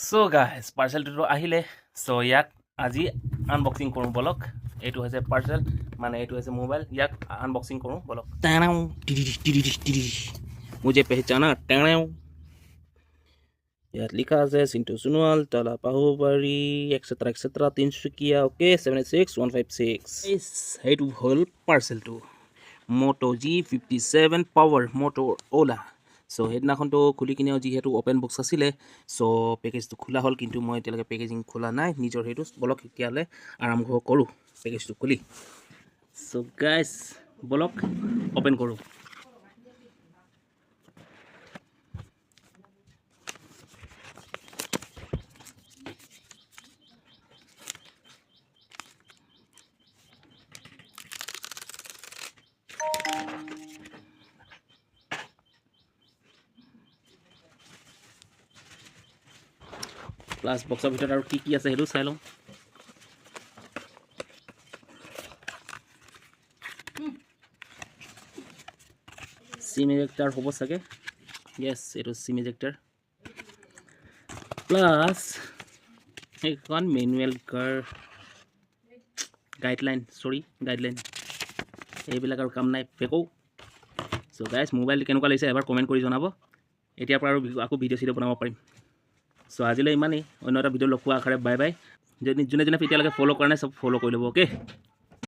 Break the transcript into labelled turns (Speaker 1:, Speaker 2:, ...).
Speaker 1: so guys পাৰ্চেলটো আহিলে so ইয়াক আজি আনবক্সিং কৰোঁ বলক এইটো হৈছে পাৰ্চেল মানে এইটো হৈছে মোবাইল ইয়াক আনবক্সিং কৰোঁ বলক টানাও मुझे पहचाना टाणाও ইয়াত লিখা আছে চিন্তু সোণোৱাল তলা পাহুবাৰী এক্সেট্ৰা এক্সেট্ৰা তিনচুকীয়া ওকে 76156 সেইটো হ'ল পাৰ্চেলটো মোটো G57 পাৱাৰ মোটো ওলা সো সেইদিনাখনতো খুলি কিনেও যিহেতু অপেন বক্স আছিলে সো পেকেজটো খোলা হ'ল কিন্তু মই এতিয়ালৈকে পেকেজিং খোলা নাই নিজৰ সেইটো বলক এতিয়ালে আৰম্ভ কৰোঁ পেকেজটো খুলি সো গাইস বলক ওপেন কৰোঁ প্লাস বক্সৰ ভিতৰত আৰু কি আছে হেতু চাই লওঁ সিম ইজেক্টৰ হ'ব চাগে yes এটো সিম ইজেক্টৰ প্লাস এখন ম্যানুয়াল গাইডলাইন এইবিলাক আৰু কাম নাই ফেকো সো গাইস মোবাইল কেনেকুৱা লাগিছে এবাৰ কমেন্ট কৰি জনাব এতিয়াৰ পৰা আৰু আকৌ ভিডিও বনাব পাৰিম সো আজিলৈ ইমানেই অন্য এটা ভিডিও লগ পোৱা আখৰে বাই বাই যোনে এতিয়ালৈকে ফলো কৰা নাই সব ফলো কৰি ল'ব ওকে